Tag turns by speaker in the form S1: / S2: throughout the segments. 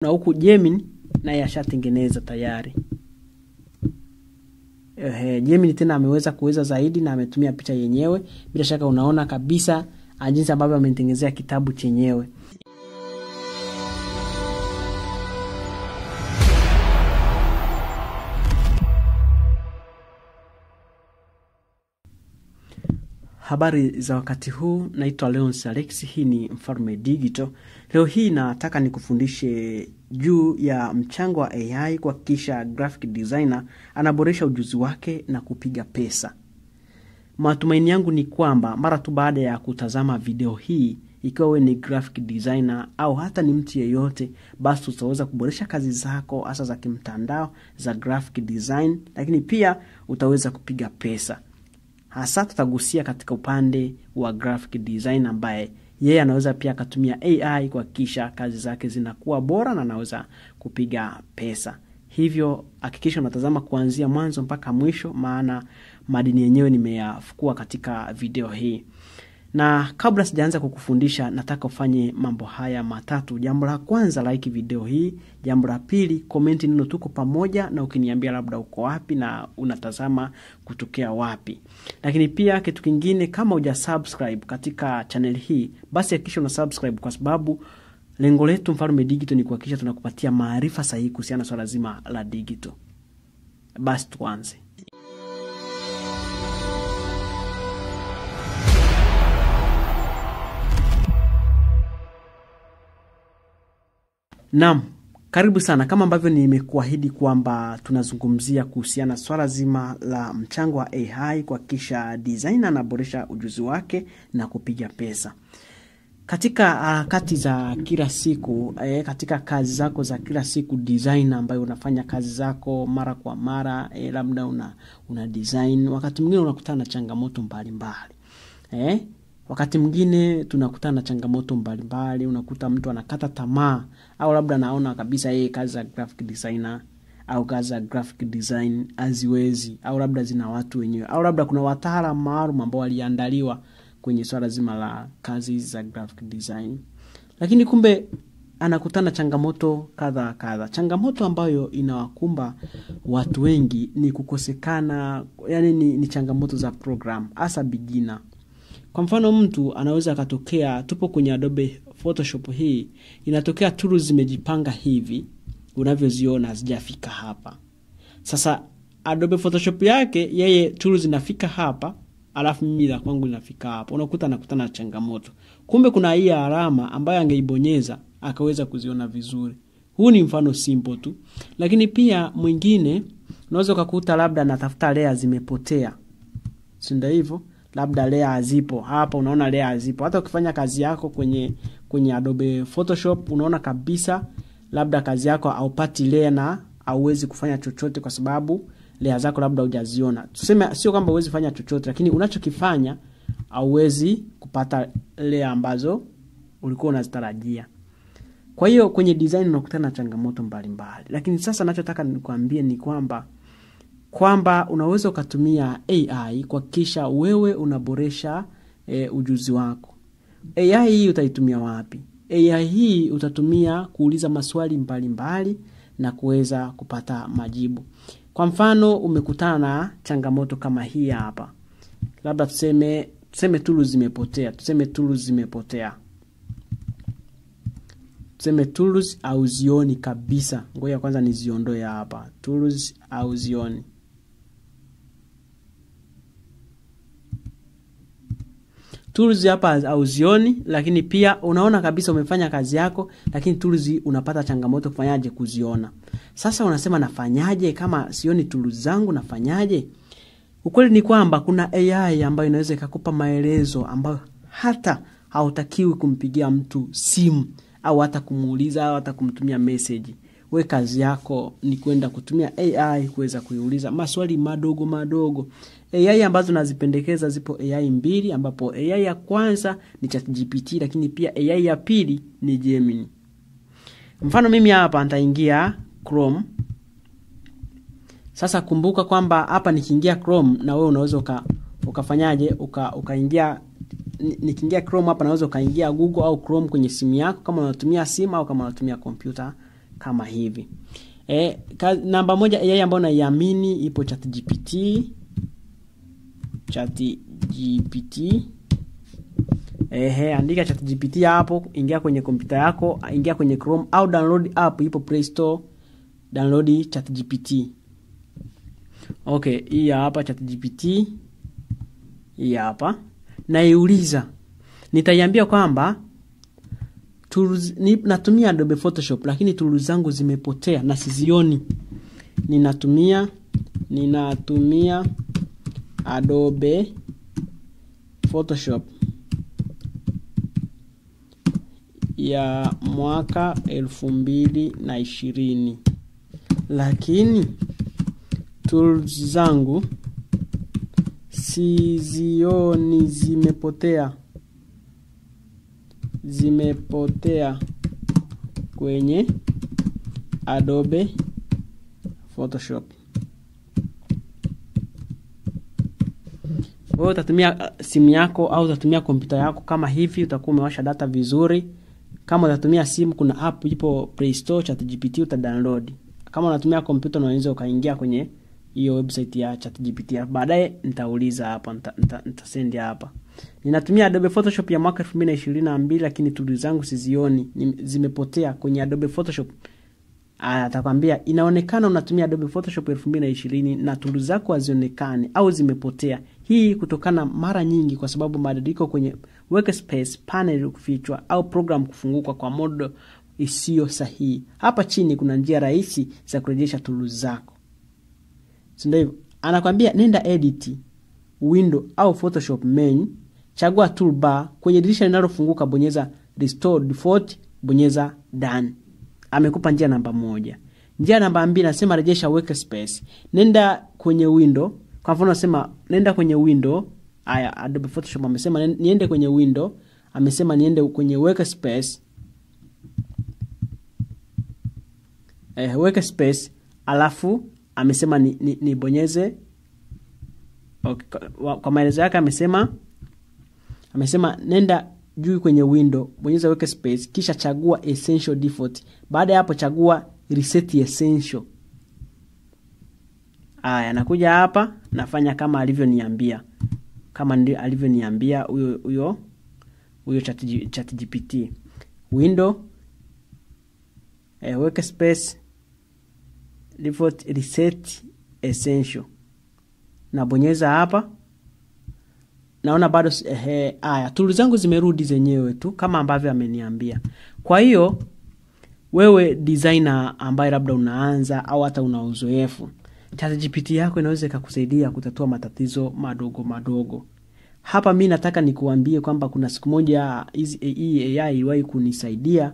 S1: na huku Gemini na yashatengeneza tayari. Gemini tena ameweza kuweza zaidi na ametumia picha yenyewe. Bila shaka unaona kabisa jinsi ambavyo ametengenezea kitabu chenyewe. Habari za wakati huu, naitwa Leonce Alex, hii ni Mfalme Digital. Leo hii nataka nikufundishe juu ya mchango wa AI kuhakikisha graphic designer anaboresha ujuzi wake na kupiga pesa. Matumaini yangu ni kwamba mara tu baada ya kutazama video hii, ikiwa wewe ni graphic designer au hata ni mtu yeyote, basi utaweza kuboresha kazi zako hasa za kimtandao za graphic design, lakini pia utaweza kupiga pesa. Hasa tutagusia katika upande wa graphic design ambaye yeye anaweza pia kutumia AI kuhakikisha kazi zake zinakuwa bora na anaweza kupiga pesa. Hivyo hakikisha unatazama kuanzia mwanzo mpaka mwisho, maana madini yenyewe nimeyafukua katika video hii. Na kabla sijaanza kukufundisha, nataka ufanye mambo haya matatu. Jambo la kwanza, like video hii. Jambo la pili, comment neno tuko pamoja, na ukiniambia labda uko wapi na unatazama kutokea wapi. Lakini pia kitu kingine, kama hujasubscribe katika channel hii, basi hakikisha una subscribe, kwa sababu lengo letu Mfalme Digital ni kuhakikisha tunakupatia maarifa sahihi kuhusiana na swala zima la digital. Basi tuanze. Naam, karibu sana. Kama ambavyo nimekuahidi kwamba tunazungumzia kuhusiana swala zima la mchango wa AI kuhakikisha designer anaboresha ujuzi wake na kupiga pesa. Katika harakati za kila siku, katika kazi zako za kila siku, designer ambayo unafanya kazi zako mara kwa mara, labda una design, wakati mwingine unakutana na changamoto mbalimbali. Wakati mwingine tunakutana na changamoto mbalimbali, unakuta mtu anakata tamaa, au labda naona kabisa yeye kazi za graphic designer au kazi za graphic design haziwezi, au labda zina watu wenyewe, au labda kuna wataalamu maalum ambao waliandaliwa kwenye swala zima la kazi za graphic design. Lakini kumbe anakutana changamoto kadha. Changamoto ambayo inawakumba watu wengi ni kukosekana, yani ni changamoto za program, hasa beginner. Kwa mfano, mtu anaweza katokea, tupo kwenye Adobe Photoshop hii, inatokea tools zimejipanga hivi, unavyoziona hazijafika hapa. Sasa Adobe Photoshop yake, yeye tools zinafika hapa, alafu mimi la kwangu linafika hapa. Unakuta anakutana na changamoto. Kumbe kuna hii alama ambayo angeibonyeza akaweza kuziona vizuri. Huu ni mfano simple tu. Lakini pia mwingine unaweza kukuta labda anatafuta layer zimepotea. Si ndio hivyo? Labda layer hazipo. Hapa unaona layer hazipo. Hata ukifanya kazi yako kwenye Adobe Photoshop, unaona kabisa labda kazi yako haupati layer na hauwezi kufanya chochote kwa sababu layer zako labda hujaziona. Tuseme sio kwamba huwezi fanya chochote, lakini unachokifanya hauwezi kupata layer ambazo ulikuwa unazitarajia. Kwa hiyo kwenye design unakutana na changamoto mbalimbali. Lakini sasa ninachotaka nikwambie ni kwamba unaweza kutumia AI kuhakikisha wewe unaboresha ujuzi wako. AI hii utaitumia wapi? AI hii utatumia kuuliza maswali mbalimbali na kuweza kupata majibu. Kwa mfano, umekutana na changamoto kama hii hapa. Labda tuseme tools zimepotea. Tuseme tools au zioni kabisa. Ngoja kwanza niziondoe hapa. Tools au zioni. Tools hapa au zioni, lakini pia unaona kabisa umefanya kazi yako, lakini tools unapata changamoto kufanyaje kuziona. Sasa unasema nafanyaje kama sioni tools zangu, nafanyaje? Ukweli ni kwamba kuna AI ambayo inaweza ikakupa maelezo ambayo hata hautakiwi kumpigia mtu simu au hata kumuuliza au hata kumtumia message. Wewe kazi yako ni kwenda kutumia AI kuweza kuiuliza maswali madogo. AI ambazo nazipendekeza zipo AI mbili, ambapo AI ya kwanza ni ChatGPT, lakini pia AI ya pili ni Gemini. Mfano mimi hapa nitaingia Chrome. Sasa kumbuka kwamba hapa nikiingia Chrome na wewe unaweza ukafanyaje ukaingia nikiingia Chrome hapa naweza ukaingia Google au Chrome kwenye simu yako kama unatumia simu au kama unatumia kompyuta kama hivi. Namba moja AI ambayo naiamini ipo ChatGPT. Andika ChatGPT hapo, ingia kwenye kompyuta yako, ingia kwenye Chrome au download app ipo Play Store, download ChatGPT. Okay, hii hapa ChatGPT. Hii hapa. Naiuliza. Nitaiambia kwamba natumia Adobe Photoshop lakini tools zangu zimepotea na sizioni. Ninatumia Adobe Photoshop ya mwaka 2020 lakini tools zangu sizioni, zimepotea kwenye Adobe Photoshop. Wewe utatumia simu yako au utatumia kompyuta yako kama hivi, utakuwa umewasha data vizuri. Kama utatumia simu, kuna app ipo Play Store ChatGPT, utadownload. Kama unatumia kompyuta unaweza ukaingia kwenye hiyo website ya ChatGPT. Baadaye nitauliza hapa, nitasend hapa. Ninatumia Adobe Photoshop ya mwaka 2022 lakini tools zangu sizioni, zimepotea kwenye Adobe Photoshop. Atakwambia inaonekana unatumia Adobe Photoshop 2020 na tools zako hazionekani au zimepotea. Hii kutokana mara nyingi kwa sababu mabadiliko kwenye workspace, panel kufichwa au program kufunguka kwa mode isiyo sahihi. Hapa chini kuna njia rahisi za kurejesha tools zako. Ndio anakuambia nenda edit, window au Photoshop menu, chagua toolbar, kwenye dirisha linalofunguka bonyeza restore default, bonyeza done. Amekupa njia namba 1. Njia namba 2 nasema rejesha workspace. Nenda kwenye window. Kwa mfano nasema nenda kwenye window. Adobe Photoshop amesema niende kwenye window, amesema niende kwenye workspace. Workspace alafu amesema ni bonyeze. Okay, kwa maelezo yake amesema nenda juu kwenye window, bonyeza workspace kisha chagua essential default. Baada ya hapo chagua reset essential. Nakuja hapa nafanya kama alivyoniambia. Kama ndio alivyoniambia huyo ChatGPT. Window, workspace, default, reset essential. Na bonyeza hapa. Naona bado tools zangu zimerudi zenyewe tu kama ambavyo ameniambia. Kwa hiyo wewe designer ambaye labda unaanza au hata una uzoefu, ChatGPT yako inaweza kukusaidia kutatua matatizo madogo. Hapa mimi nataka nikuambie kwamba kuna siku moja hii AI iliwahi kunisaidia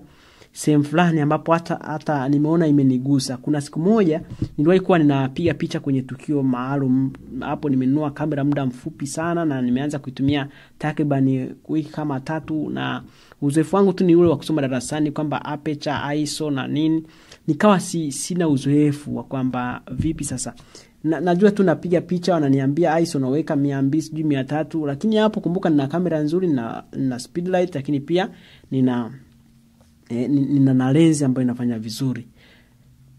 S1: sehemu fulani ambapo hata nimeona imenigusa. Kuna siku moja niliwahi kuwa ninapiga picha kwenye tukio maalum. Hapo nimenunua kamera muda mfupi sana na nimeanza kuitumia takriban wiki kama 3, na uzoefu wangu tu ni ule wa kusoma darasani kwamba aperture, ISO na nini. Nikawa sina uzoefu wa kwamba vipi sasa. Najua tu napiga picha wananiambia ISO naweka 200 sijui 300, lakini hapo kumbuka nina kamera nzuri na speed light, lakini pia nina lens ambayo inafanya vizuri.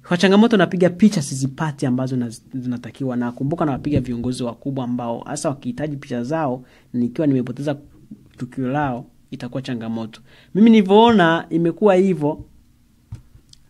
S1: Kwa changamoto napiga picha sizipati ambazo zinatakiwa, na kumbuka nawapiga viongozi wakubwa ambao hasa wakihitaji picha zao nikiwa nimepoteza tukio lao itakuwa changamoto. Mimi nilivyoona imekuwa hivyo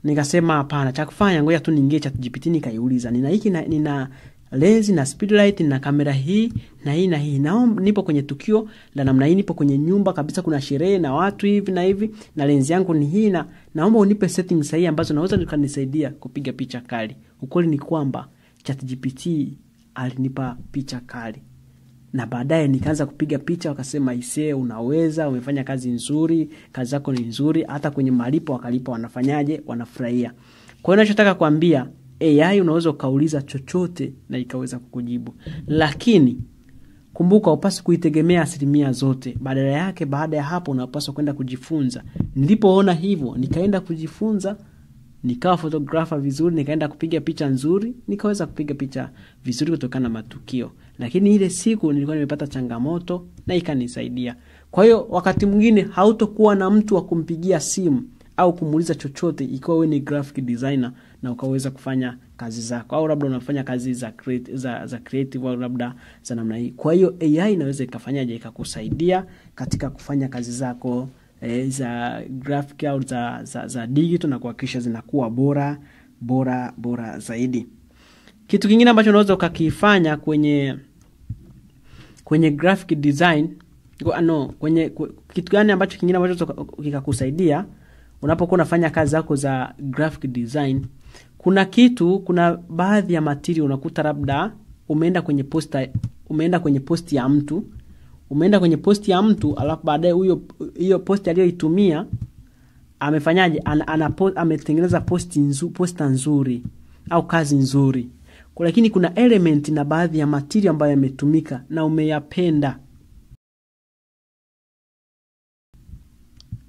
S1: nikasema hapana, cha kufanya ngoja tu niingie ChatGPT nikaiuliza nina hiki nina lens na speed light na kamera hii na hii na hii, naomba nipo kwenye tukio la namna hii, nipo kwenye nyumba kabisa kuna sherehe na watu hivi na hivi na lens yangu ni hii, na naomba unipe settings sahihi ambazo naweza nikanisaidia kupiga picha kali. Ukweli ni kwamba ChatGPT alinipa picha kali na baadaye nikaanza kupiga picha, wakasema isee unaweza, umefanya kazi nzuri, kazi yako ni nzuri, hata kwenye malipo wakalipa, wanafanyaje, wanafurahia. Kwa hiyo ninachotaka kuambia AI unaweza ukauliza chochote na ikaweza kukujibu. Lakini kumbuka upasi kuitegemea asilimia zote. Badala yake baada ya hapo unapaswa kwenda kujifunza. Nilipoona hivyo nikaenda kujifunza, nikawa photographer vizuri, nikaenda kupiga picha nzuri, nikaweza kupiga picha vizuri kutokana na matukio. Lakini ile siku nilikuwa nimepata changamoto na ikanisaidia. Kwa hiyo wakati mwingine hautokuwa na mtu wa kumpigia simu au kumuuliza chochote ikiwa wewe ni graphic designer na ukaweza kufanya kazi zako, au labda unafanya kazi za creative au labda za namna hii. Kwa hiyo AI inaweza ikafanyaje, ikakusaidia katika kufanya kazi zako za graphic au za digital na kuhakikisha zinakuwa bora zaidi. Kitu kingine ambacho unaweza ukakifanya kwenye graphic design, kitu gani ambacho kingine ambacho kikakusaidia unapokuwa unafanya kazi zako za graphic design, kuna baadhi ya material unakuta labda umeenda kwenye posti ya mtu, alafu baadaye hiyo posti aliyoitumia amefanyaje, ametengeneza posta nzuri au kazi nzuri. Lakini kuna element na baadhi ya material ambayo yametumika na umeyapenda.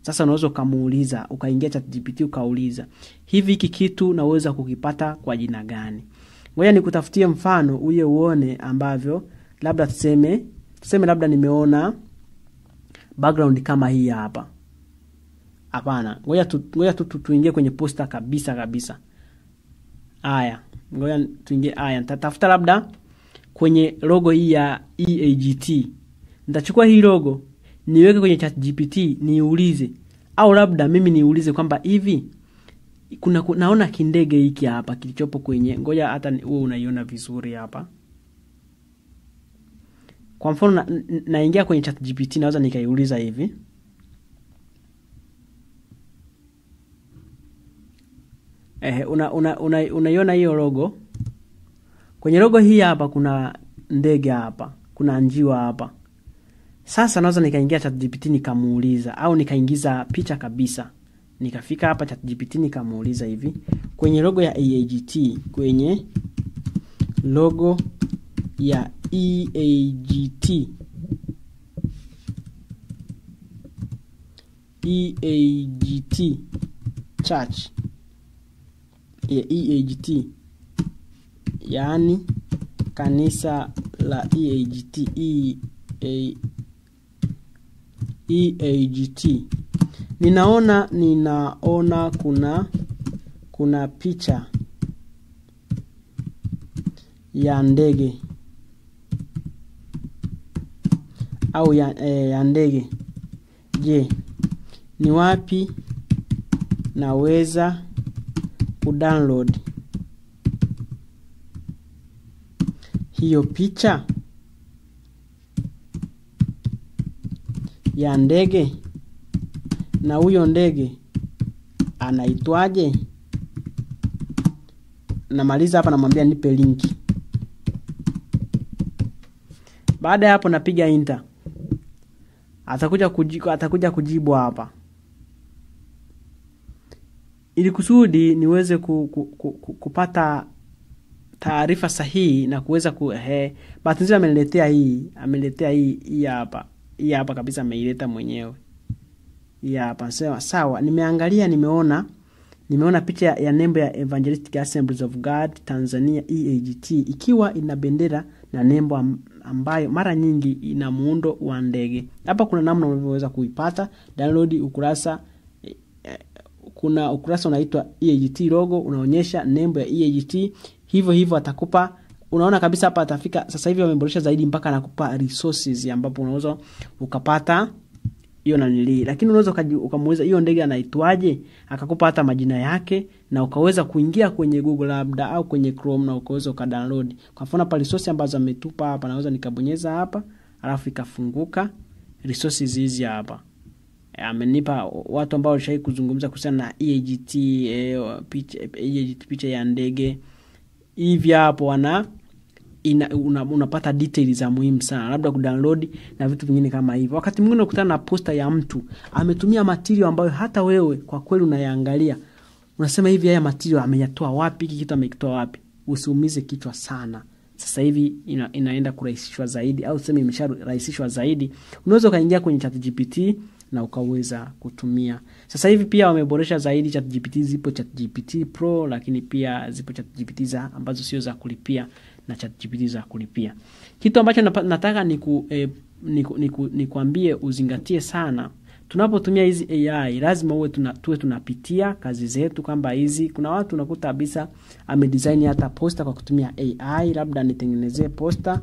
S1: Sasa unaweza kumuuliza, ukaingia ChatGPT ukauliza, hivi hiki kitu naweza kukipata kwa jina gani? Ngoja nikutafutie mfano uje uone ambavyo, labda tuseme labda nimeona background kama hii hapa. Hapana, ngoja tuingie kwenye poster kabisa. Haya, ngoja tuingie nitatafuta labda kwenye logo hii ya EAGT. Nitachukua hii logo niweke kwenye ChatGPT niulize, au labda mimi niulize kwamba hivi naona kindege hiki hapa kilichopo kwenye, ngoja hata wewe unaiona vizuri hapa. Kwa mfano naingia kwenye ChatGPT, naweza nikaiuliza hivi, unaiona hiyo logo? Kwenye logo hii hapa kuna ndege hapa, kuna njiwa hapa. Sasa naweza nikaingia ChatGPT nikamuuliza, au nikaingiza picha kabisa. Nikafika hapa ChatGPT nikamuuliza hivi, kwenye logo ya EAGT, kwenye logo ya EAGT church ya EAGT, yani kanisa la EAGT. Ninaona kuna picha ya ndege au ya ndege. Je, ni wapi naweza kudownload hiyo picha ya ndege, na huyo ndege anaitwaje? Namaliza hapa, namwambia nipe linki. Baada ya hapo napiga enter. Atakuja kujibu hapa. Ili kusudi niweze kupata taarifa sahihi na kuweza bahati nzuri ameniletea hii hapa. Hii hapa kabisa ameileta mwenyewe. Hii hapa sawa, nimeangalia, nimeona picha ya nembo ya Evangelistic Assemblies of God Tanzania EAGT, ikiwa ina bendera na nembo ambayo mara nyingi ina muundo wa ndege. Hapa kuna namna unavyoweza kuipata. Download ukurasa, kuna ukurasa unaitwa EAGT logo, unaonyesha nembo ya EAGT. Hivyo atakupa, unaona kabisa hapa atafika. Sasa hivi wameboresha zaidi mpaka anakupa resources ambapo unaweza ukapata hiyo nanili. Lakini unaweza ukamuuliza hiyo ndege anaitwaje, akakupa hata majina yake, na ukaweza kuingia kwenye Google labda au kwenye Chrome na ukaweza ukadownload. Kwa mfano hapa resources ambazo ametupa hapa, naweza nikabonyeza hapa alafu ikafunguka resources hizi hapa. Amenipa watu ambao walishawahi kuzungumza kuhusiana na EAGT, picha ya ndege. Hivi hapo unapata details za muhimu sana, labda kudownload na vitu vingine kama hivyo. Wakati mwingine unakutana na poster ya mtu ametumia material ambayo hata wewe kwa kweli unayaangalia unasema hivi, haya material ameyatoa wapi, kitu amekitoa wapi? Usiumize kichwa sana. Sasa hivi inaenda kurahisishwa zaidi, au sema imesharahisishwa zaidi. Unaweza kaingia kwenye ChatGPT na ukaweza kutumia. Sasa hivi pia wameboresha zaidi ChatGPT, zipo ChatGPT Pro, lakini pia zipo ChatGPT za ambazo sio za kulipia na ChatGPT za kulipia. Kitu ambacho nataka nikwambie uzingatie sana tunapotumia hizi AI lazima tuwe tunapitia kazi zetu kwamba hizi, kuna watu unakuta kabisa amedesign hata poster kwa kutumia AI, labda nitengenezee poster,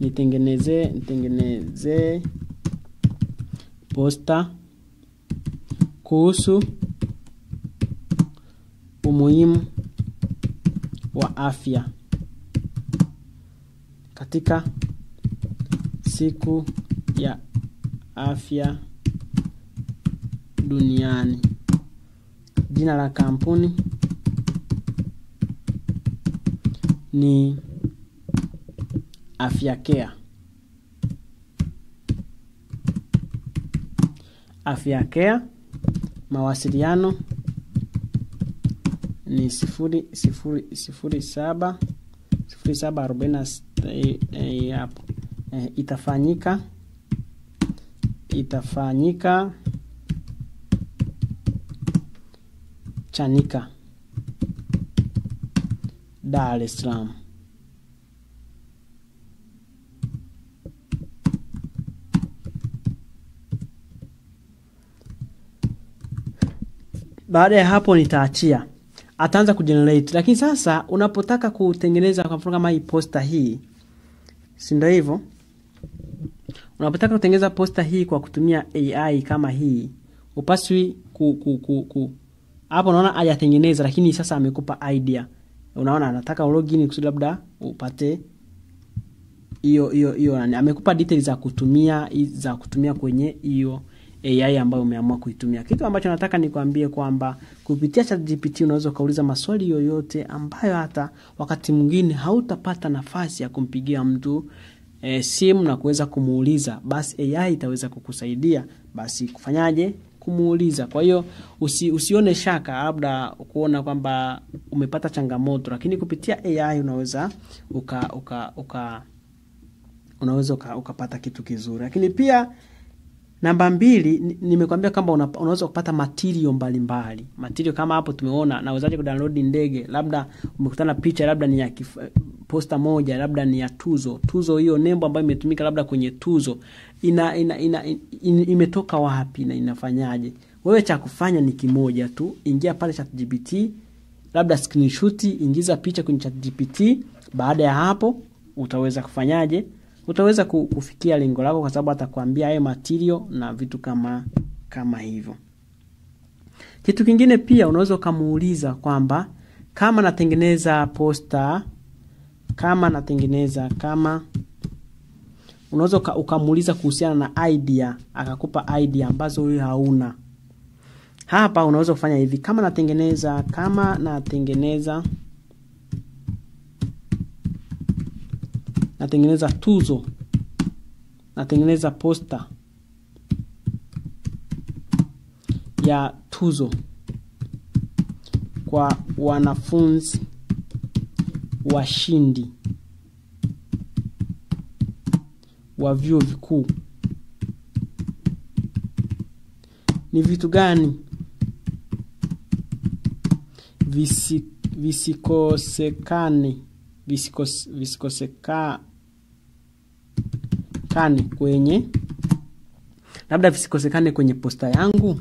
S1: nitengenezee poster kuhusu umuhimu wa afya katika siku ya afya duniani. Jina la kampuni ni Afyacare. Afyacare. Mawasiliano ni 0740 hapo. Itafanyika Chanika, Dar es Salaam. Baada ya hapo nitaachia, ataanza kugenerate. Lakini sasa unapotaka kutengeneza kwa mfano kama hii poster hii, si ndio hivyo? Unapotaka kutengeneza poster hii kwa kutumia AI kama hii, upaswi hapo unaona hajatengeneza, lakini sasa amekupa idea. Unaona anataka login kusudi labda upate hiyo amekupa details za kutumia kwenye hiyo AI ambayo umeamua kuitumia. Kitu ambacho nataka nikwambie kwamba kupitia ChatGPT unaweza kauliza maswali yoyote ambayo hata wakati mwingine hautapata nafasi ya kumpigia mtu simu na kuweza kumuuliza, basi AI itaweza kukusaidia basi kufanyaje, kumuuliza. Kwa hiyo usione shaka labda kuona kwamba umepata changamoto, lakini kupitia AI unaweza ukapata kitu kizuri. Lakini pia namba 2, nimekwambia kwamba unaweza kupata material mbalimbali. Material kama hapo tumeona, nawezaje kudownload ndege, labda umekutana picha labda ni ya poster moja, labda ni ya tuzo hiyo nembo ambayo imetumika labda kwenye tuzo imetoka wapi na inafanyaje. Wewe cha kufanya ni kimoja tu, ingia pale ChatGPT, labda screenshot, ingiza picha kwenye ChatGPT. Baada ya hapo utaweza kufanyaje, utaweza kufikia lengo lako, kwa sababu atakwambia hayo material na vitu kama hivyo. Kitu kingine pia unaweza kumuuliza kwamba kama natengeneza poster, unaweza ukamuuliza kuhusiana na idea, akakupa idea ambazo wewe hauna. Hapa unaweza kufanya hivi, kama natengeneza tuzo, natengeneza poster ya tuzo kwa wanafunzi washindi wa vyuo vikuu. Ni vitu gani visikosekane kwenye, labda visikosekane kwenye poster yangu,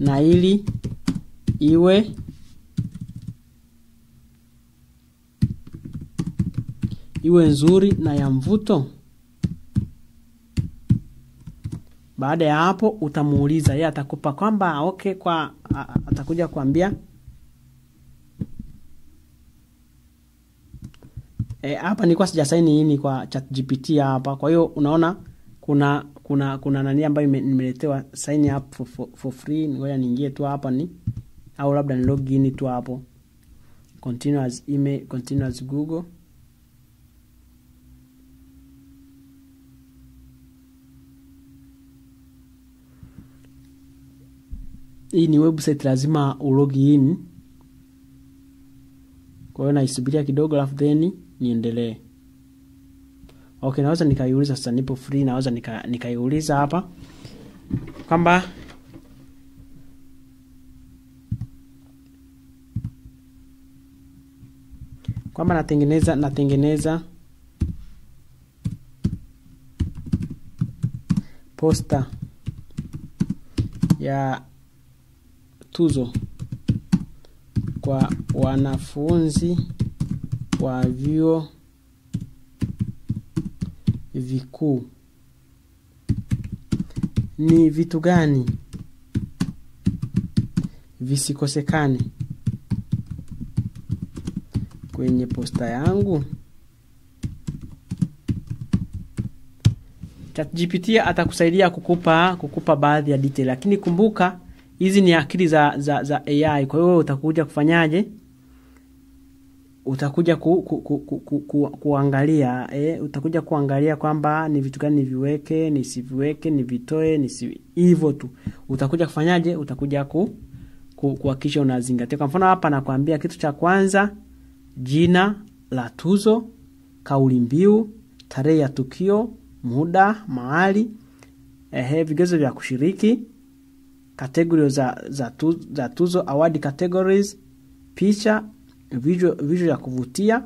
S1: na ili iwe nzuri na ya mvuto. Baada ya hapo utamuuliza, yeye atakupa kwamba okay, atakuja kuambia hapa nilikuwa sijasaini hii kwa ChatGPT hapa. Kwa hiyo unaona kuna nani ambayo nimeletewa sign up for free. Ngoja niingie tu hapa au labda ni login tu hapo, continuous email, continuous Google. Hii ni website, lazima ulogin. Kwa hiyo naisubiria kidogo alafu then niendelee. Okay, naweza nikaiuliza sasa, nipo free, naweza nikaiuliza hapa kwamba natengeneza posta ya tuzo kwa wanafunzi wa vyuo vikuu. Ni vitu gani visikosekane kwenye posta yangu? ChatGPT atakusaidia kukupa baadhi ya detail, lakini kumbuka hizi ni akili za AI. Kwa hiyo utakuja kufanyaje? Utakuja kuangalia utakuja kuangalia kwamba ni vitu gani niviweke, nisiviweke, nivitoe, hivyo tu. Utakuja kufanyaje? Utakuja kuhakikisha unazingatia. Kwa mfano hapa nakwambia kitu cha kwanza, jina la tuzo, kauli mbiu, tarehe ya tukio, muda, mahali, vigezo vya kushiriki, category za tuzo, award categories, picha, visual ya kuvutia,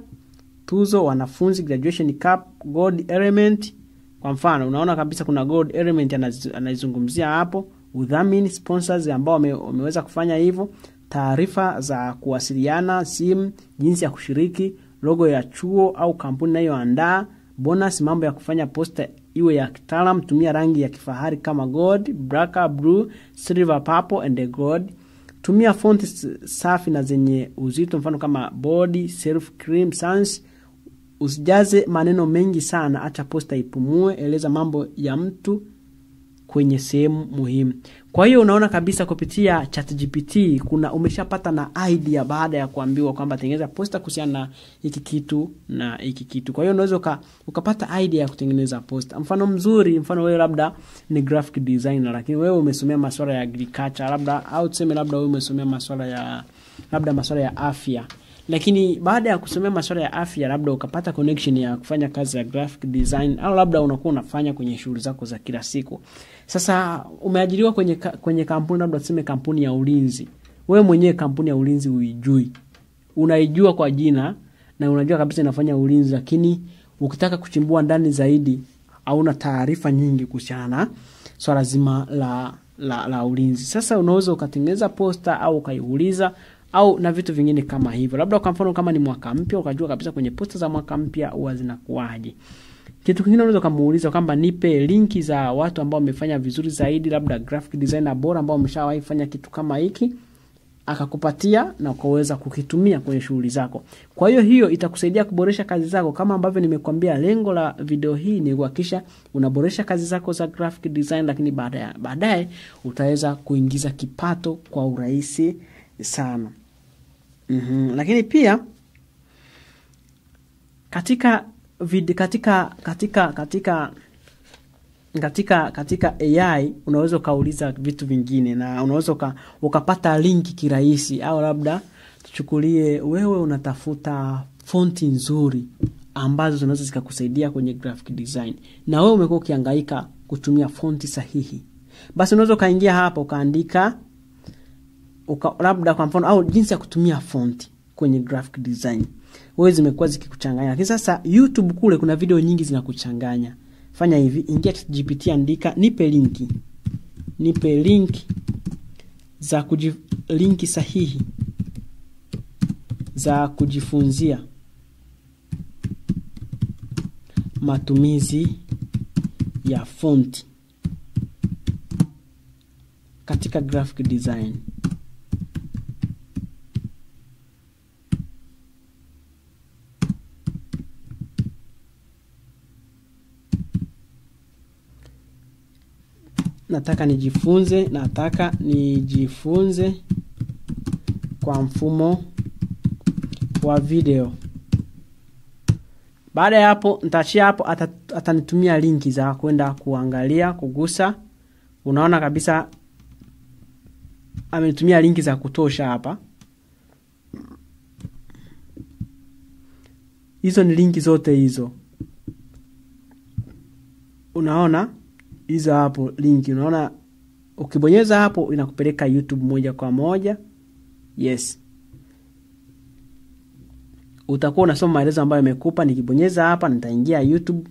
S1: tuzo, wanafunzi, graduation cup, gold element. Kwa mfano unaona kabisa kuna gold element anaizungumzia hapo, udhamini, sponsors ambao wameweza kufanya hivyo, taarifa za kuwasiliana, simu, jinsi ya kushiriki, logo ya chuo au kampuni inayoandaa, bonus, mambo ya kufanya posta iwe ya kitaalamu, tumia rangi ya kifahari kama gold, black, blue, silver, purple and gold. Tumia font safi na zenye uzito, mfano kama body, self, cream, sans. Usijaze maneno mengi sana, acha posta ipumue, eleza mambo ya mtu kwenye sehemu muhimu. Kwa hiyo unaona kabisa kupitia ChatGPT umeshapata na idea baada ya kuambiwa kwamba tengeneza posta kuhusiana na hiki kitu na hiki kitu. Kwa hiyo unaweza ukapata idea ya kutengeneza posta. Mfano mzuri, mfano wewe labda ni graphic designer, lakini wewe umesomea masuala ya agriculture labda, au tuseme labda wewe umesomea masuala ya afya. Lakini baada ya kusomea masuala ya afya labda ukapata connection ya kufanya kazi ya graphic design, au labda unakuwa unafanya kwenye shughuli zako za kila siku. Sasa umeajiriwa kwenye kampuni, labda tuseme kampuni ya ulinzi. Wewe mwenyewe kampuni ya ulinzi uijui. Unaijua kwa jina na unajua kabisa inafanya ulinzi, lakini ukitaka kuchimbua ndani zaidi hauna taarifa nyingi kuhusiana na swala zima la ulinzi. Sasa unaweza ukatengeneza posta au ukaiuliza au na vitu vingine kama hivyo. Labda kwa mfano kama ni mwaka mpya, ukajua kabisa kwenye posta za mwaka mpya huwa zinakuaje. Kitu kingine unaweza kumuuliza kwamba nipe linki za watu ambao wamefanya vizuri zaidi, labda graphic designer bora ambao wameshawahi fanya kitu kama hiki, akakupatia na ukaweza kukitumia kwenye shughuli zako. Kwa hiyo itakusaidia kuboresha kazi zako, kama ambavyo nimekuambia. Lengo la video hii ni kuhakikisha unaboresha kazi zako za graphic design, lakini baadaye utaweza kuingiza kipato kwa urahisi sana. Lakini pia katika AI unaweza kauliza vitu vingine na unaweza ukapata linki kirahisi. Au labda tuchukulie wewe unatafuta fonti nzuri ambazo zinaweza zikakusaidia kwenye graphic design, na wewe umekuwa ukihangaika kutumia fonti sahihi. Basi unaweza kaingia hapa ukaandika labda kwa mfano, au jinsi ya kutumia fonti kwenye graphic design. Wewe zimekuwa zikikuchanganya. Lakini sasa YouTube kule kuna video nyingi zinakuchanganya. Fanya hivi, ingia ChatGPT, andika nipe link za linki sahihi za kujifunzia matumizi ya fonti katika graphic design. Nataka nijifunze kwa mfumo wa video. Baada ya hapo nitaachia hapo, atanitumia linki za kwenda kuangalia, kugusa. Unaona kabisa amenitumia linki za kutosha hapa. Hizo ni linki zote hizo. Unaona hizo hapo linki, unaona ukibonyeza hapo inakupeleka YouTube moja kwa moja. Yes. Utakuwa unasoma maelezo ambayo yamekupa. Nikibonyeza hapa nitaingia YouTube.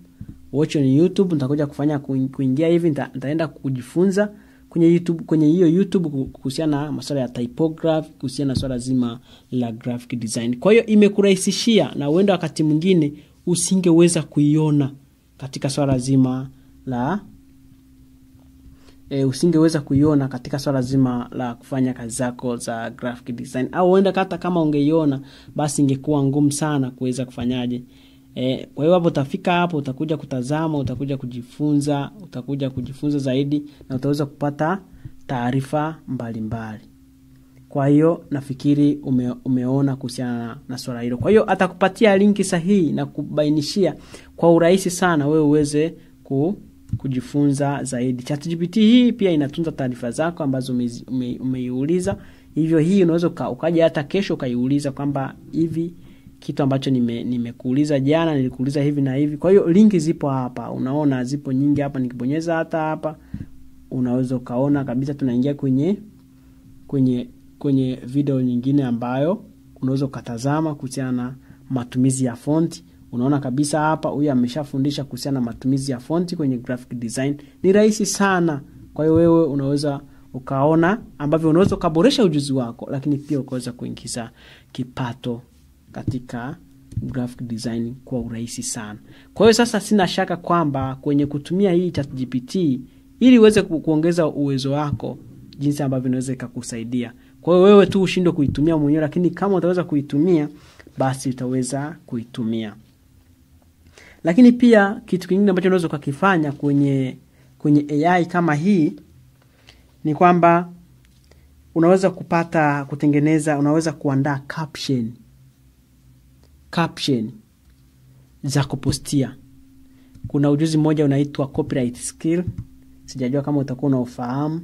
S1: watch on YouTube. Nitakuja kufanya kuingia hivi, nitaenda kujifunza kwenye YouTube, kwenye hiyo YouTube kuhusiana na masuala ya typography, kuhusiana na swala zima la graphic design. Kwa hiyo imekurahisishia, na uenda wakati mwingine usingeweza kuiona katika swala zima la usingeweza kuiona katika swala zima la kufanya kazi zako za graphic design, au uenda hata kama ungeiona basi ingekuwa ngumu sana kuweza kufanyaje. Kwa hiyo hapo utafika hapo, utakuja kutazama, utakuja kujifunza zaidi, na utaweza kupata taarifa mbalimbali. Kwa hiyo nafikiri umeona kuhusiana na swala hilo. Kwa hiyo atakupatia linki sahihi na kubainishia kwa urahisi sana wewe uweze kujifunza zaidi. ChatGPT hii pia inatunza taarifa zako ambazo umeiuliza. Hivyo hii unaweza ukaja hata kesho ukaiuliza kwamba hivi kitu ambacho nimekuuliza jana nilikuuliza hivi na hivi. Kwa hiyo linki zipo hapa. Unaona zipo nyingi hapa, nikibonyeza hata hapa unaweza ukaona kabisa tunaingia kwenye video nyingine ambayo unaweza ukatazama kuhusiana na matumizi ya font. Unaona kabisa hapa huyu ameshafundisha kuhusiana na matumizi ya font kwenye graphic design. Ni rahisi sana. Kwa hiyo wewe unaweza ukaona ambavyo unaweza kuboresha ujuzi wako, lakini pia ukaweza kuingiza kipato katika graphic design kwa urahisi sana. Kwa hiyo sasa sina shaka kwamba kwenye kutumia hii ChatGPT ili uweze kuongeza uwezo wako, jinsi ambavyo inaweza kukusaidia. Kwa hiyo wewe tu ushindwe kuitumia mwenyewe, lakini kama utaweza kuitumia basi utaweza kuitumia. Lakini pia kitu kingine ambacho unaweza kukifanya kwenye AI kama hii ni kwamba unaweza unaweza kuandaa caption za kupostia. Kuna ujuzi mmoja unaitwa copyright skill. Sijajua kama utakuwa unaofahamu.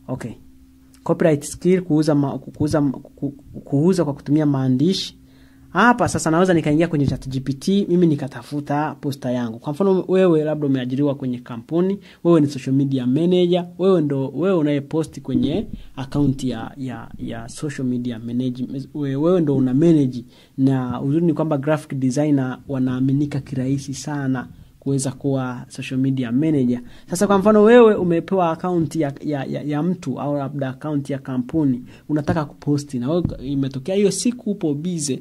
S1: Okay. Copyright skill, kuuza kwa kutumia maandishi. Hapa sasa naweza nikaingia kwenye ChatGPT, mimi nikatafuta posta yangu. Kwa mfano wewe labda umeajiriwa kwenye kampuni, wewe ni social media manager, wewe unayeposti kwenye account ya social media management, wewe ndo una manage. Na uzuri ni kwamba graphic designer wanaaminika kirahisi sana kuweza kuwa social media manager. Sasa kwa mfano wewe umepewa account ya mtu au labda account ya kampuni, unataka kuposti, na wewe imetokea hiyo siku upo busy.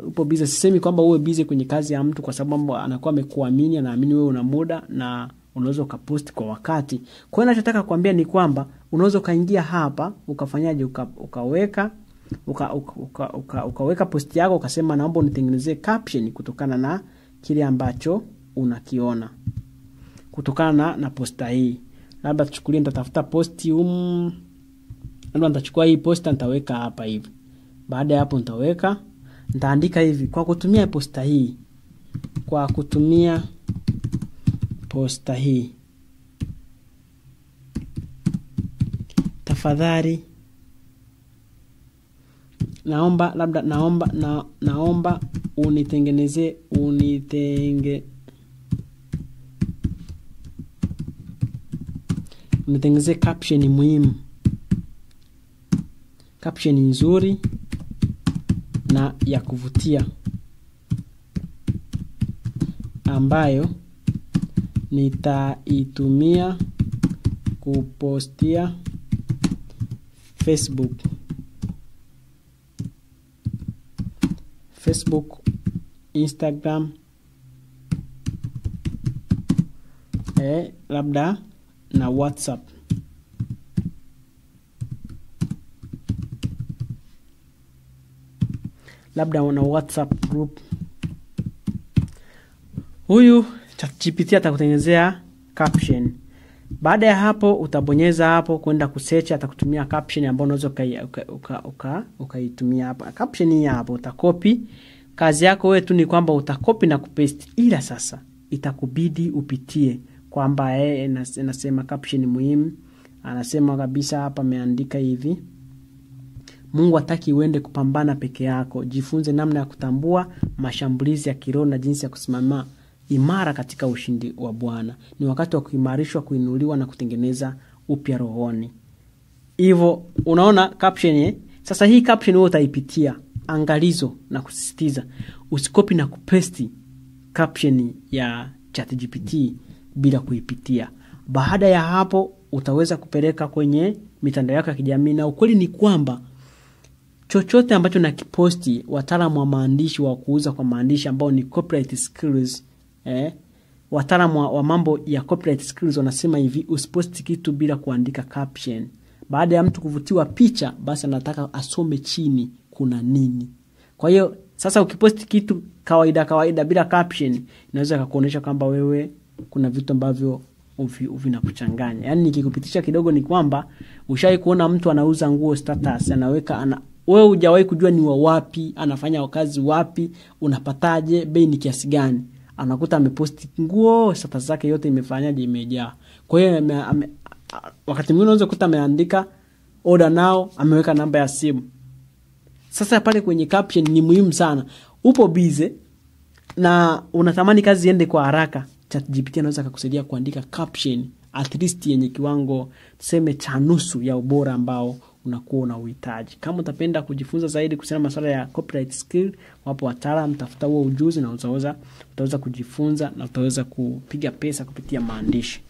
S1: Upo busy. Sisemi kwamba uwe busy kwenye kazi ya mtu, kwa sababu anakuwa amekuamini, anaamini wewe una muda na unaweza ukapost kwa wakati. Kwa hiyo ninachotaka kuambia ni kwamba unaweza kaingia hapa ukafanyaje, ukaweka post yako, ukasema naomba unitengenezee caption kutokana na kile ambacho unakiona, kutokana na posta hii. Labda tuchukulie nitatafuta posti labda nitachukua hii posta nitaweka hapa hivi. Baada ya hapo nitaandika hivi: kwa kutumia posta hii tafadhali naomba unitengeneze caption muhimu, caption nzuri na ya kuvutia ambayo nitaitumia kupostia Facebook, Instagram, labda na WhatsApp. Labda na WhatsApp group. Huyu ChatGPT atakutengenezea caption. Baada ya hapo utabonyeza hapo kwenda kusearch, atakutumia caption ambayo unaweza ukaitumia hapa. Caption hii hapo utakopi. Kazi yako wewe tu ni kwamba utakopi na kupaste. Ila sasa itakubidi upitie kwamba anasema caption muhimu. Anasema kabisa hapa ameandika hivi: Mungu hataki uende kupambana peke yako. Jifunze namna ya kutambua mashambulizi ya kiroho na jinsi ya kusimama imara katika ushindi wa Bwana. Ni wakati wa kuimarishwa, kuinuliwa na kutengeneza upya rohoni. Hivyo unaona caption. Sasa hii caption wewe utaipitia, angalizo na kusisitiza usikopi na kupesti caption ya ChatGPT bila kuipitia. Baada ya hapo utaweza kupeleka kwenye mitandao yako ya kijamii, na ukweli ni kwamba chochote ambacho nakiposti, wataalamu wa maandishi wa kuuza kwa maandishi ambao ni copyright skills, wataalamu wa mambo ya copyright skills wanasema hivi: usiposti kitu bila kuandika caption. Baada ya mtu kuvutiwa picha, basi anataka asome chini kuna nini. Kwa hiyo sasa ukiposti kitu kawaida bila caption, inaweza kukuonyesha kwamba wewe kuna vitu ambavyo vinakuchanganya. Yaani nikikupitisha kidogo ni kwamba ushai kuona mtu anauza nguo status, anaweka wewe hujawahi kujua ni wa wapi, anafanya kazi wapi, unapataje, bei ni kiasi gani. Anakuta ameposti nguo, status zake yote imefanyaje, imejaa. Kwa hiyo wakati mwingine unaweza kukuta ameandika order now, ameweka namba ya simu. Sasa pale kwenye caption ni muhimu sana. Upo busy na unatamani kazi iende kwa haraka, ChatGPT anaweza kukusaidia kuandika caption at least yenye kiwango tuseme cha nusu ya ubora ambao unakuwa unauhitaji. Kama utapenda kujifunza zaidi kuhusiana na masuala ya copyright skill, wapo wataalamu, tafuta huo ujuzi na utaweza kujifunza na utaweza kupiga pesa kupitia maandishi.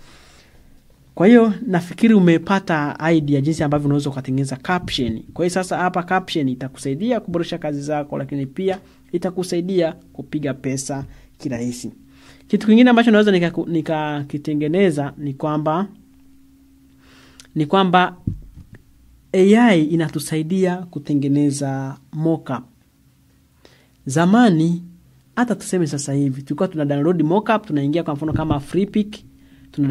S1: Kwa hiyo nafikiri umepata idea jinsi ambavyo unaweza kutengeneza caption. Kwa hiyo sasa hapa caption itakusaidia kuboresha kazi zako, lakini pia itakusaidia kupiga pesa kirahisi. Kitu kingine ambacho naweza nikakitengeneza ni kwamba AI inatusaidia kutengeneza mockup. Zamani hata tuseme sasa hivi tulikuwa tuna download mockup, tunaingia kwa mfano kama Freepik, tuna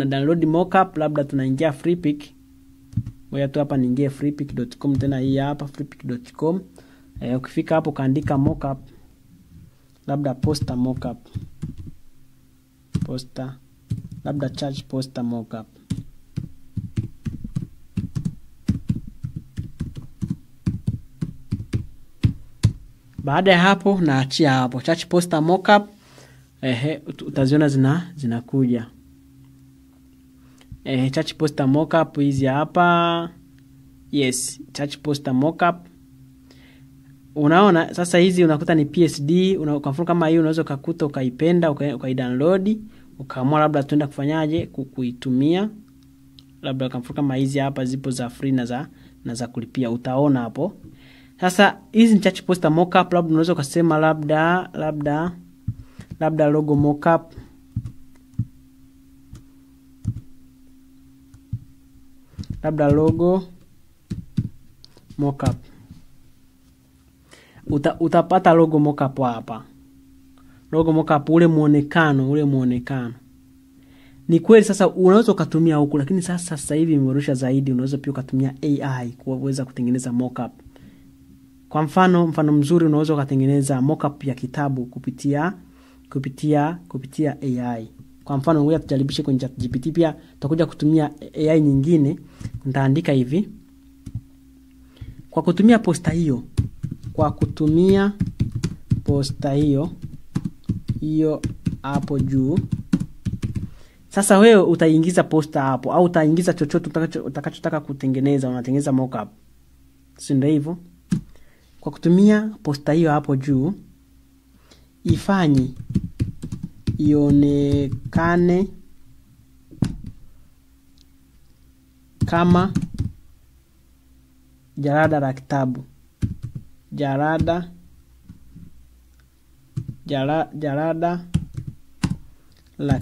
S1: download mockup, labda tunaingia Freepik. Ngoja tu hapa niingie freepik.com, tena hii hapa freepik.com. Ukifika hapo kaandika mockup, labda poster mockup, poster, labda charge poster mockup. Baada ya hapo naachia hapo charge poster mockup. Utaziona zinakuja. Charge poster mockup hizi hapa. Yes, charge poster mockup. Unaona sasa hizi unakuta ni PSD, kwa mfano kama hii unaweza kukuta ukaipenda ukaidownload, ukaamua labda tuenda kufanyaje kuitumia. Labda kwa mfano kama hizi hapa zipo za free na za kulipia, utaona hapo. Sasa hizi ni charge poster mockup, labda unaweza kusema labda logo mockup. Labda logo mockup. Utapata logo mockup hapa. Logo mockup, ule muonekano. Ni kweli sasa unaweza kutumia huku, lakini sasa hivi imeboreshwa zaidi, unaweza pia kutumia AI kuweza kutengeneza mockup. Kwa mfano mzuri, unaweza kutengeneza mockup ya kitabu kupitia AI. Kwa mfano ngoja tujaribishe kwenye ChatGPT, pia tutakuja kutumia AI nyingine. Nitaandika hivi: kwa kutumia posta hiyo hapo juu. Sasa wewe utaingiza posta hapo, au utaingiza chochote utakachotaka kutengeneza, unatengeneza mockup. Si ndio hivyo? Kwa kutumia posta hiyo hapo juu, ifanye ionekane kama jalada la kitabu. Jalada la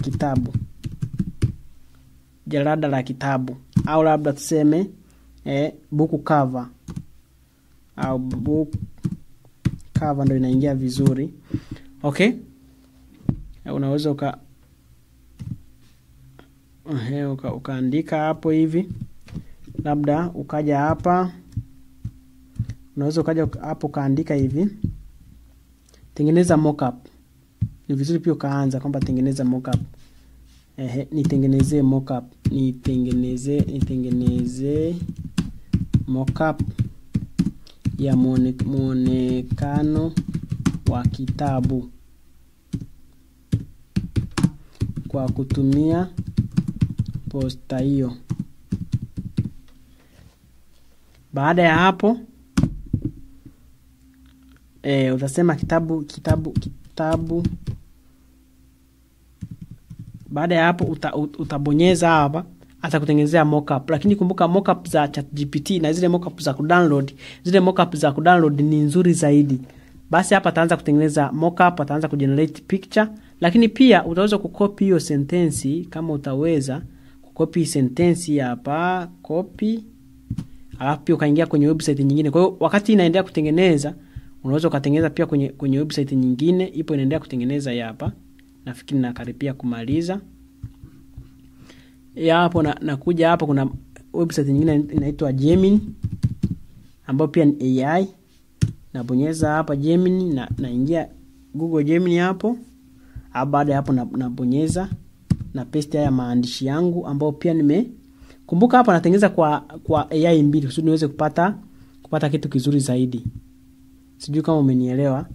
S1: kitabu, au labda tuseme book cover, au book cover ndio inaingia vizuri. Okay, unaweza ukaandika hapo hivi, labda ukaja hapa, unaweza ukaja hapo kaandika hivi, tengeneza mockup. Ni vizuri pia ukaanza kwamba tengeneza mockup. Nitengenezee mockup, nitengeneze mockup ya muonekano wa kitabu kwa kutumia posta hiyo. Baada ya hapo utasema kitabu tabu. Baada ya hapo utabonyeza hapa, atakutengenezea mockup. Lakini kumbuka mockup za ChatGPT na zile mockup za kudownload, zile mockup za kudownload ni nzuri zaidi. Basi hapa ataanza kutengeneza mockup, ataanza kugenerate picture. Lakini pia utaweza kucopy hiyo sentence kama utaweza kucopy sentence hapa, copy. Alafu pia ukaingia kwenye website nyingine. Kwa hiyo wakati inaendelea kutengeneza, unaweza kutengeneza pia kwenye website nyingine, ipo inaendelea kutengeneza hapa. Nafikiri nakaribia kumaliza. Hapo nakuja hapa, kuna website nyingine inaitwa Gemini ambayo pia ni AI. Nabonyeza hapa Gemini na naingia Google Gemini hapo. Baada ya hapo nabonyeza na paste haya maandishi yangu ambayo pia kumbuka hapa natengeneza kwa AI mbili kusudi niweze kupata kitu kizuri zaidi. Sijui kama umenielewa.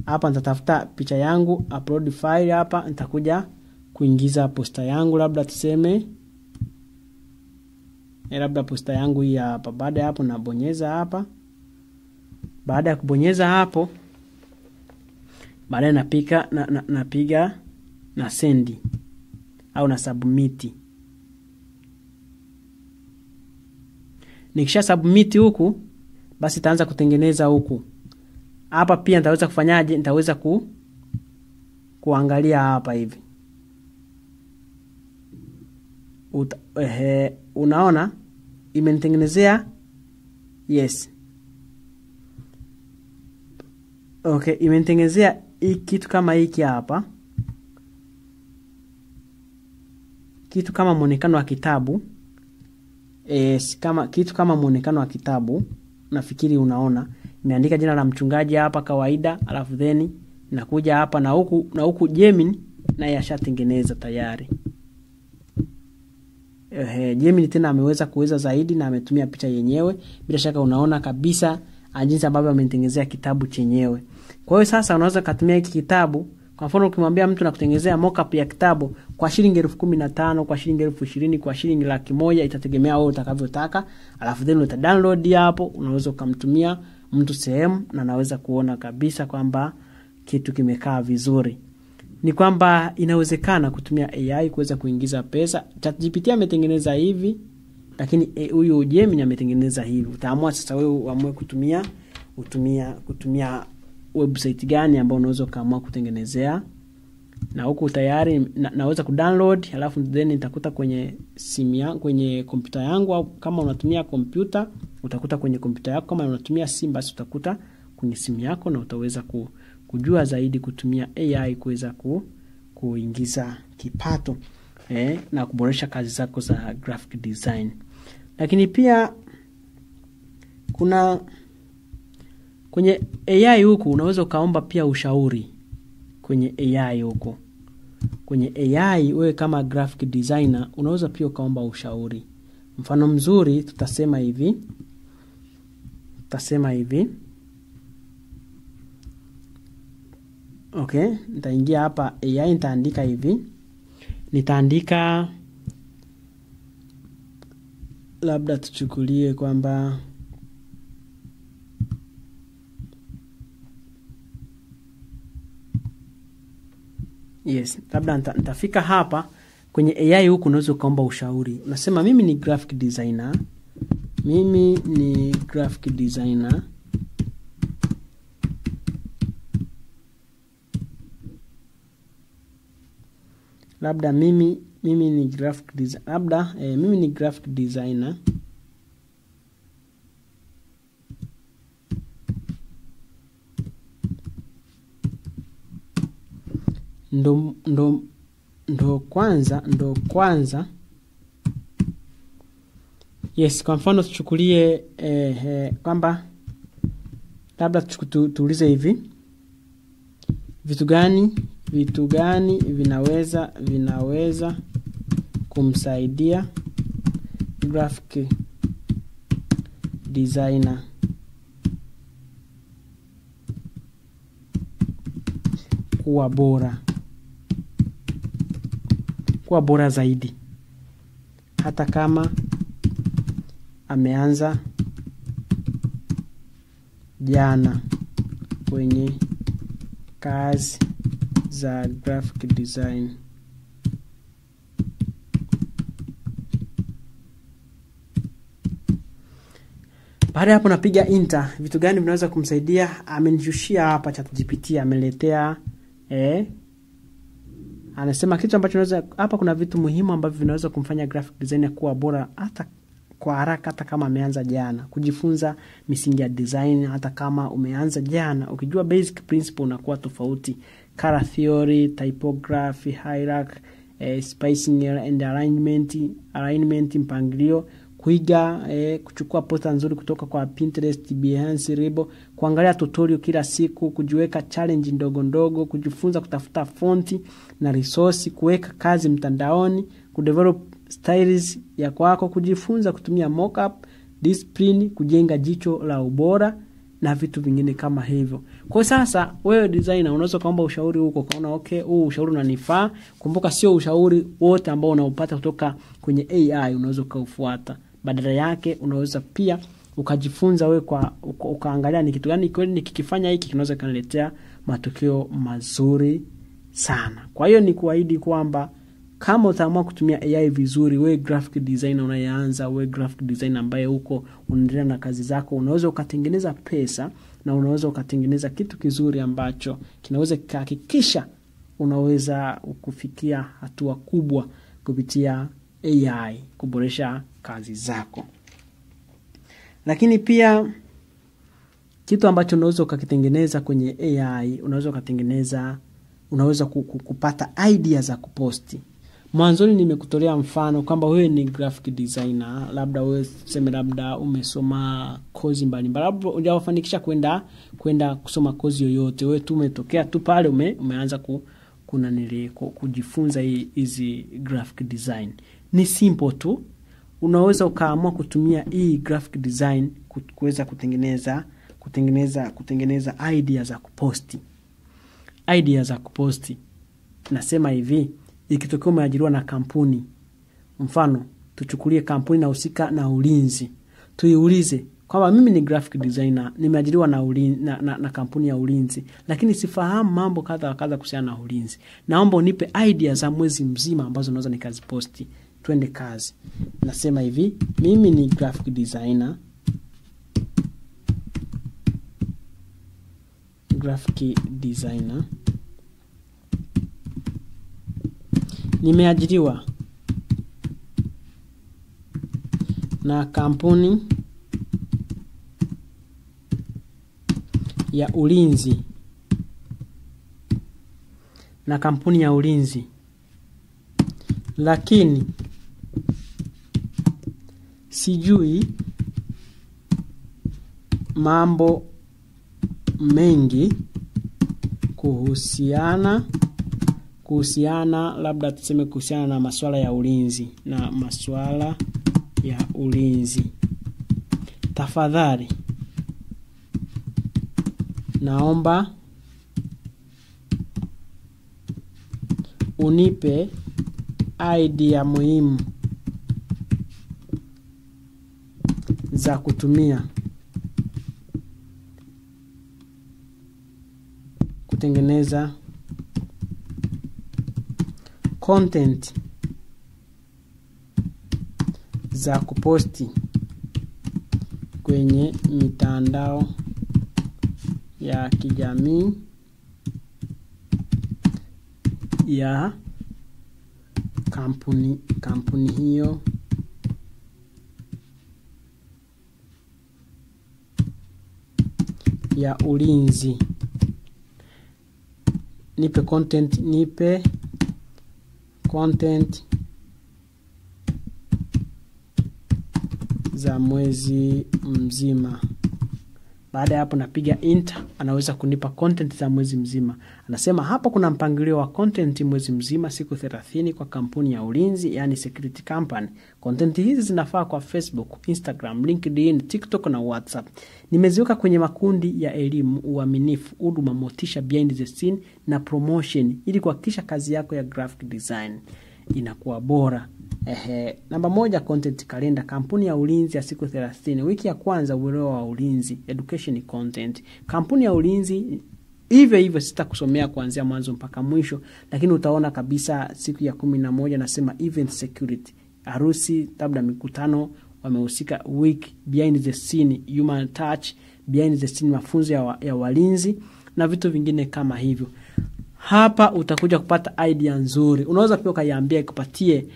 S1: Hapa nitatafuta picha yangu, upload file hapa, nitakuja kuingiza posta yangu, labda tuseme labda posta yangu hii hapa. Baada ya hapo nabonyeza hapa. Baada ya kubonyeza hapo, baadaye napiga na send au na submit. Nikisha submit huku, basi itaanza kutengeneza huku. Hapa pia nitaweza kufanyaje? Nitaweza kuangalia hapa hivi. Unaona imenitengenezea. Yes. Okay, imenitengenezea kitu kama hiki hapa. Kitu kama muonekano wa kitabu. Kitu kama muonekano wa kitabu. Nafikiri unaona. Nimeandika jina la mchungaji hapa kawaida, alafu then nakuja hapa na huku Gemini na yashatengeneza tayari. Gemini tena ameweza kuweza zaidi na ametumia picha yenyewe. Bila shaka unaona kabisa jinsi ambavyo amenitengenezea kitabu chenyewe. Kwa hiyo sasa unaweza kutumia hiki kitabu. Kwa mfano ukimwambia mtu nakutengenezea mockup ya kitabu kwa shilingi 15,000, kwa shilingi 20,000, kwa shilingi 100,000, itategemea wewe utakavyotaka. Alafu then utadownload hapo, unaweza kumtumia mtu sehemu na anaweza kuona kabisa kwamba kitu kimekaa vizuri. Ni kwamba inawezekana kutumia AI kuweza kuingiza pesa. ChatGPT ametengeneza hivi, lakini huyu Gemini ametengeneza hivi. Utaamua sasa wewe uamue kutumia website gani ambayo unaweza kaamua kutengenezea. Na huku tayari naweza kudownload, alafu then nitakuta kwenye simu yangu, kwenye kompyuta yangu, au kama unatumia kompyuta utakuta kwenye kompyuta yako, kama unatumia simu basi utakuta kwenye simu yako, na utaweza kujua zaidi kutumia AI kuweza kuingiza kipato na kuboresha kazi zako za graphic design. Lakini pia kuna kwenye AI huku unaweza ukaomba pia ushauri kwenye AI huko. Kwenye AI wewe kama graphic designer unaweza pia ukaomba ushauri. Mfano mzuri tutasema hivi. Okay, nitaingia hapa AI, nitaandika hivi. Nitaandika labda tuchukulie kwamba yes, labda nitafika hapa kwenye AI huku unaweza kaomba ushauri. Unasema mimi ni graphic designer. Labda mimi ni graphic designer. Labda mimi ni graphic designer. Ndo kwanza. Yes, kwa mfano tuchukulie kwamba labda tuulize hivi. Vitu gani vinaweza kumsaidia graphic designer kuwa bora zaidi hata kama ameanza jana kwenye kazi za graphic design. Baada hapo napiga enter. Vitu gani vinaweza kumsaidia? Amenishushia hapa ChatGPT, ameletea anasema kitu ambacho unaweza hapa, kuna vitu muhimu ambavyo vinaweza kumfanya graphic designer kuwa bora hata kwa haraka, hata kama ameanza jana. Kujifunza misingi ya design hata kama umeanza jana. Ukijua basic principle unakuwa tofauti. Color theory, typography, hierarchy, spacing and alignment, mpangilio, kuiga, kuchukua posta nzuri kutoka kwa Pinterest, Behance, Ribo, kuangalia tutorial kila siku, kujiweka challenge ndogo ndogo, kujifunza kutafuta fonti na resource, kuweka kazi mtandaoni, kudevelop styles ya kwako, kujifunza kutumia mockup, discipline, kujenga jicho la ubora na vitu vingine kama hivyo. Kwa sasa wewe designer unaweza kaomba ushauri huko, kaona okay, huu ushauri unanifaa. Kumbuka sio ushauri wote ambao unaupata kutoka kwenye AI unaweza kaufuata. Badala yake unaweza pia ukajifunza wewe ukaangalia ni kitu gani kweli nikikifanya hiki kinaweza kaniletea matokeo mazuri sana. Kwa hiyo ni kuahidi kwamba kama utaamua kutumia AI vizuri, wewe graphic designer unayeanza, wewe graphic designer ambaye huko unaendelea na kazi zako, unaweza ukatengeneza pesa na unaweza ukatengeneza kitu kizuri ambacho kinaweza kuhakikisha unaweza kufikia hatua kubwa kupitia AI kuboresha kazi zako. Lakini pia kitu ambacho unaweza ukakitengeneza kwenye AI, unaweza kupata idea za kuposti. Mwanzoni nimekutolea mfano kwamba wewe ni graphic designer, labda wewe sema labda umesoma kozi mbalimbali, labda hujafanikisha kwenda kusoma kozi yoyote, wewe tu umetokea tu pale umeanza kujifunza hizi graphic design. Ni simple tu. Unaweza ukaamua kutumia hii graphic design kuweza kutengeneza idea za kuposti. Idea za kuposti. Nasema hivi, ikitokea umeajiriwa na kampuni, mfano tuchukulie kampuni inahusika na ulinzi, tuiulize kwamba mimi ni graphic designer, nimeajiriwa na kampuni ya ulinzi, lakini sifahamu mambo kadha kadha kuhusiana na ulinzi. Naomba unipe idea za mwezi mzima ambazo naweza nikaziposti. Twende kazi. Nasema hivi, mimi ni graphic designer. Nimeajiriwa na kampuni ya ulinzi. Lakini sijui mambo mengi kuhusiana labda tuseme kuhusiana na masuala ya ulinzi. Tafadhali naomba unipe idea muhimu za kutumia kutengeneza content za kuposti kwenye mitandao ya kijamii ya kampuni hiyo ya ulinzi. Nipe content za mwezi mzima. Baada ya hapo napiga enter, anaweza kunipa content za mwezi mzima. Anasema hapa kuna mpangilio wa content mwezi mzima, siku 30 kwa kampuni ya ulinzi, yani security company. Content hizi zinafaa kwa Facebook, Instagram, LinkedIn, TikTok na WhatsApp. Nimeziweka kwenye makundi ya elimu, uaminifu, huduma, motisha, behind the scene na promotion ili kuhakikisha kazi yako ya graphic design inakuwa bora. Namba 1, content calendar. Kampuni ya ulinzi ya siku 30. Wiki ya kwanza uelewa wa ulinzi, education content. Kampuni ya ulinzi hivyo sitakusomea kuanzia mwanzo mpaka mwisho, lakini utaona kabisa siku ya 11 nasema event security. Harusi, labda mikutano wamehusika, week behind the scene, human touch, behind the scene, mafunzo ya walinzi na vitu vingine kama hivyo. Hapa utakuja kupata idea nzuri. Unaweza pia ukaiambia ikupatie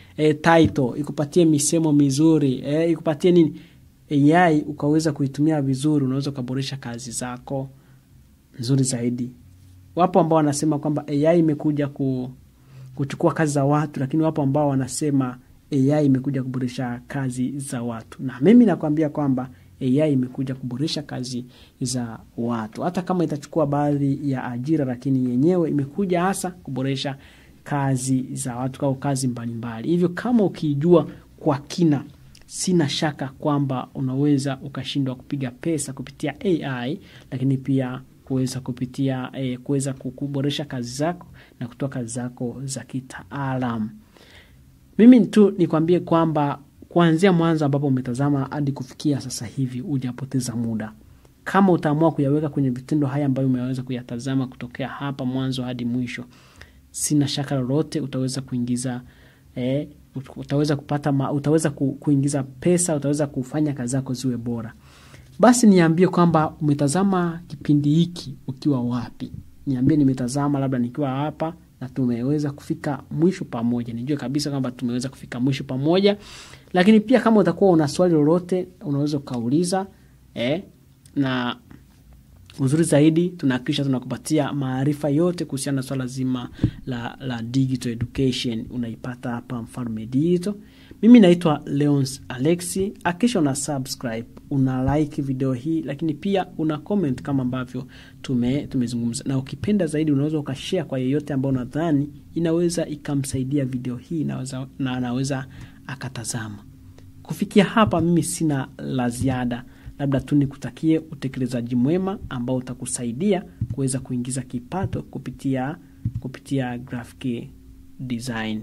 S1: title, ikupatie misemo mizuri, ikupatie nini, AI ukaweza kuitumia vizuri, unaweza kuboresha kazi zako nzuri zaidi. Wapo ambao wanasema kwamba AI imekuja kuchukua kazi za watu, lakini wapo ambao wanasema AI imekuja kuboresha kazi za watu. Na mimi nakwambia kwamba AI imekuja kuboresha kazi za watu. Hata kama itachukua baadhi ya ajira, lakini yenyewe imekuja hasa kuboresha kazi za watu au kazi mbalimbali. Hivyo kama ukijua kwa kina, sina shaka kwamba unaweza ukashindwa kupiga pesa kupitia AI, lakini pia kuweza kuboresha kazi zako na kutoa kazi zako za kitaalamu. Mimi tu nikwambie kwamba kuanzia mwanzo ambapo umetazama hadi kufikia sasa hivi hujapoteza muda. Kama utaamua kuyaweka kwenye vitendo haya ambayo umeweza kuyatazama kutokea hapa mwanzo hadi mwisho, sina shaka lolote utaweza kuingiza utaweza kuingiza pesa, utaweza kufanya kazi zako ziwe bora. Basi niambie kwamba umetazama kipindi hiki ukiwa wapi. Niambie nimetazama labda nikiwa hapa na tumeweza kufika mwisho pamoja. Nijue kabisa kwamba tumeweza kufika mwisho pamoja. Lakini pia kama utakuwa una swali lolote unaweza kauliza, na uzuri zaidi tunahakikisha tunakupatia maarifa yote kuhusiana na swala zima la digital education. Unaipata hapa Mfalme Digital. Mimi naitwa Leons Alexi. Hakikisha una subscribe, una like video hii, lakini pia una comment kama ambavyo tumezungumza. Na ukipenda zaidi unaweza ukashare kwa yeyote ambao unadhani inaweza ikamsaidia video hii na anaweza akatazama. Kufikia hapa mimi sina la ziada. Labda tu nikutakie utekelezaji mwema ambao utakusaidia kuweza kuingiza kipato kupitia graphic design.